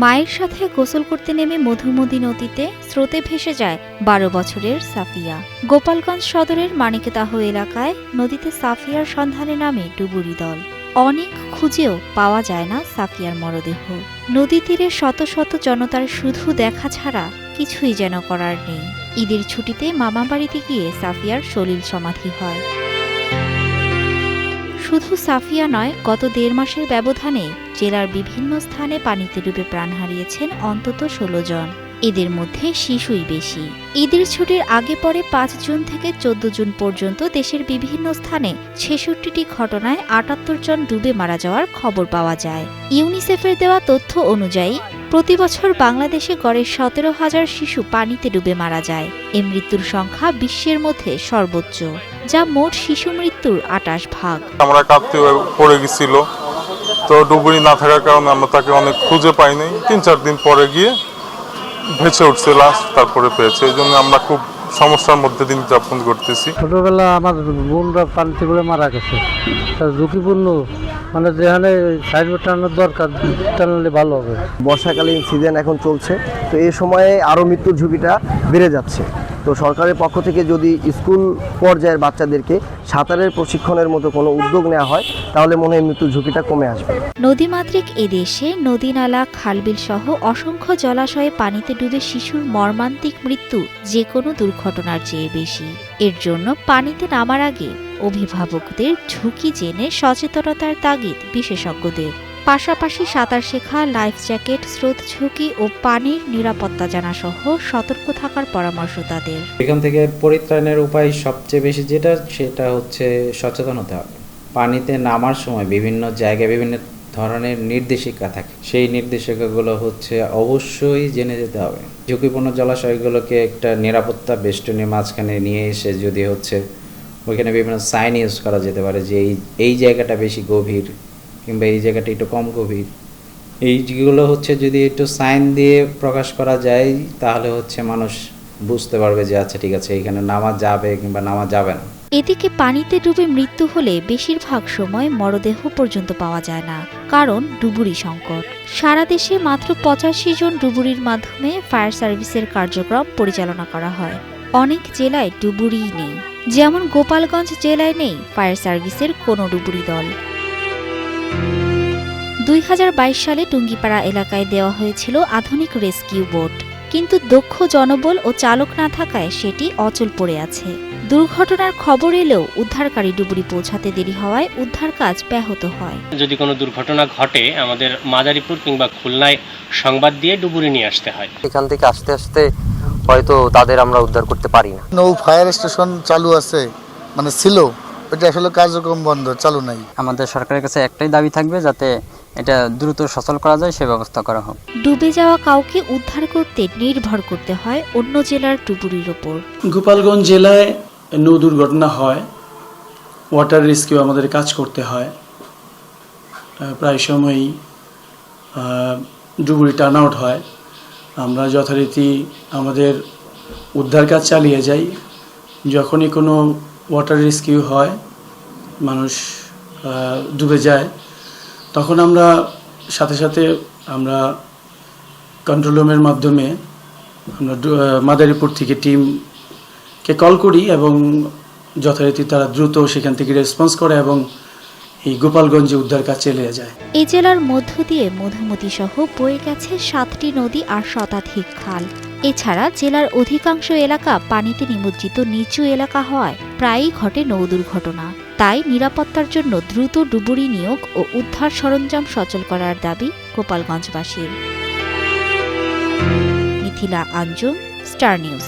মায়ের সাথে গোসল করতে নেমে মধুমতি নদীতে স্রোতে ভেসে যায় ১২ বছরের সাফিয়া। গোপালগঞ্জ সদরের মানিকদাহ এলাকায় নদীতে সাফিয়ার সন্ধানে নামে ডুবুরি দল। অনেক খুঁজেও পাওয়া যায় না সাফিয়ার মরদেহ। নদী তীরে শত শত জনতার শুধু দেখা ছাড়া কিছুই যেন করার নেই। ঈদের ছুটিতে মামাবাড়িতে গিয়ে সাফিয়ার সলিল সমাধি হয়। শুধু সাফিয়া নয়, গত ১.৫ মাসের ব্যবধানে জেলার বিভিন্ন স্থানে পানিতে ডুবে প্রাণ হারিয়েছেন অন্তত ১৬ জন। এদের মধ্যে শিশুই বেশি। ঈদের ছুটির আগে পরে ৫ জুন থেকে ১৪ জুন পর্যন্ত দেশের বিভিন্ন স্থানে ৬৬টি ঘটনায় ৭৮ জন ডুবে মারা যাওয়ার খবর পাওয়া যায়। ইউনিসেফের দেওয়া তথ্য অনুযায়ী প্রতি বছর বাংলাদেশে গড়ে ১৭,০০০ শিশু পানিতে ডুবে মারা যায়। এ মৃত্যুর সংখ্যা বিশ্বের মধ্যে সর্বোচ্চ, যা মোট শিশু মৃত্যুর ২৮ ভাগ। আমরা কাঁদতে পড়ে গেছিল, তো ডুবুরি না থাকার কারণে আমরা তাকে অনেক খুঁজে পাই নাই। ৩-৪ দিন পরে গিয়ে ভেসে উঠছে লাশ, তারপরে পেয়েছে। এই জন্য আমরা খুব সমস্যার মধ্যে দিন যাপন করতেছি। ছোটবেলা আমার বোনরা পানিতে পড়ে মারা গেছে, ঝুঁকিপূর্ণ, মানে যেখানে সাইডবোর্ড টানানোর দরকার টানালে ভালো হবে। বর্ষাকালীন সিজন এখন চলছে, তো এই সময়ে আরও মৃত্যুর ঝুঁকিটা বেড়ে যাচ্ছে। তো সরকারের পক্ষ থেকে যদি স্কুল পর্যায়ের বাচ্চাদেরকে সাঁতারের প্রশিক্ষণের মতো কোনো উদ্যোগ নেওয়া হয়, তাহলে মনে হয় মৃত্যুর ঝুঁকিটা কমে আসবে। নদীমাতৃক এদেশে নদী, নালা, খালবিল সহ অসংখ্য জলাশয়ে পানিতে ডুবে শিশুর মর্মান্তিক মৃত্যু যে কোনো দুর্ঘটনার চেয়ে বেশি। এর জন্য পানিতে নামার আগে অভিভাবকদের ঝুঁকি জেনে সচেতনতার তাগিদ বিশেষজ্ঞদের। পাশাপাশি সাঁতার শেখা, লাইফ জ্যাকেট, স্রোত ঝুঁকি ও পানির নিরাপত্তা জানা সহ সতর্ক থাকার পরামর্শ তাদের। এখান থেকে পরিত্রাণের উপায় সবচেয়ে বেশি সেটা হচ্ছে সচেতন হতে হবে। পানিতে নামার সময় বিভিন্ন জায়গায় বিভিন্ন ধরনের নির্দেশিকা থাকে, সেই নির্দেশিকাগুলো হচ্ছে অবশ্যই জেনে যেতে হবে। ঝুঁকিপূর্ণ জলাশয়গুলোকে একটা নিরাপত্তা বেষ্টনীর মাঝখানে নিয়ে এসে যদি হচ্ছে ওইখানে বিভিন্ন সাইন ইউজ করা যেতে পারে যে এই জায়গাটা বেশি গভীর কিংবা এই জায়গাটা একটু কম গভীর, এইগুলো হচ্ছে যদি একটু সাইন দিয়ে প্রকাশ করা যায়, তাহলে হচ্ছে মানুষ বুঝতে পারবে যে আচ্ছা ঠিক আছে, এইখানে নামা যাবে কিংবা নামা যাবে না। এদিকে পানিতে ডুবে মৃত্যু হলে বেশিরভাগ সময় মরদেহ পর্যন্ত পাওয়া যায় না, কারণ ডুবুরি সংকট। সারা দেশে মাত্র ৮৫ জন ডুবুরির মাধ্যমে ফায়ার সার্ভিসের কার্যক্রম পরিচালনা করা হয়। অনেক জেলায় ডুবুরিই নেই, যেমন গোপালগঞ্জ জেলায় নেই ফায়ার সার্ভিসের কোনো ডুবুরি দল। ২০২২ সালে টুঙ্গিপাড়া এলাকায় দেওয়া হয়েছিল আধুনিক রেস্কিউ বোট, কিন্তু দক্ষ জনবল ও চালক না থাকায় সেটি অচল পড়ে আছে। দুর্ঘটনার খবর এলেও উদ্ধারকারী ডুবুরি পৌঁছাতে দেরি হওয়ায় উদ্ধার কাজ ব্যাহত হয়। যদি কোনো দুর্ঘটনা ঘটে, আমাদের মাদারীপুর কিংবা খুলনায় সংবাদ দিয়ে ডুবুরি নিয়ে আসতে হয়। এখান থেকে আস্তে আস্তে হয়তো তাদের আমরা উদ্ধার করতে পারি না। নৌ ফায়ার স্টেশন চালু আছে, মানে ছিল, এটা আসলে কার্যক্রম বন্ধ, চালু নাই। আমাদের সরকারের কাছে একটাই দাবি থাকবে, যাতে এটা দ্রুত সচল করা যায় সে ব্যবস্থা করা হোক। ডুবে যাওয়া কাউকে উদ্ধার করতে নির্ভর করতে হয় অন্য জেলার ডুবুরির ওপর। গোপালগঞ্জ জেলায় নৌ দুর্ঘটনা হয়, ওয়াটার রেস্কিউ আমাদের কাজ করতে হয়। প্রায় সময়ই ডুবুরি টার্ন আউট হয়। আমরা যথারীতি আমাদের উদ্ধার কাজ চালিয়ে যাই। যখনই কোনো ওয়াটার রেস্কিউ হয়, মানুষ ডুবে যায়, তখন আমরা সাথে সাথে আমরা কন্ট্রোল রুমের মাধ্যমে আমরা মাদারীপুর থেকে টিমকে কল করি এবং যথারীতি তারা দ্রুত সেখান থেকে রেসপন্স করে এবং এই গোপালগঞ্জে উদ্ধার কাজ চালিয়ে যায়। এই জেলার মধ্য দিয়ে মধুমতি সহ বয়ে গেছে ৭টি নদী আর শতাধিক খাল। এছাড়া জেলার অধিকাংশ এলাকা পানিতে নিমজ্জিত নিচু এলাকা হওয়ায় প্রায়ই ঘটে নৌ দুর্ঘটনা। তাই নিরাপত্তার জন্য দ্রুত ডুবুরি নিয়োগ ও উদ্ধার সরঞ্জাম সচল করার দাবি গোপালগঞ্জবাসীর। Mithila Anjum, star news.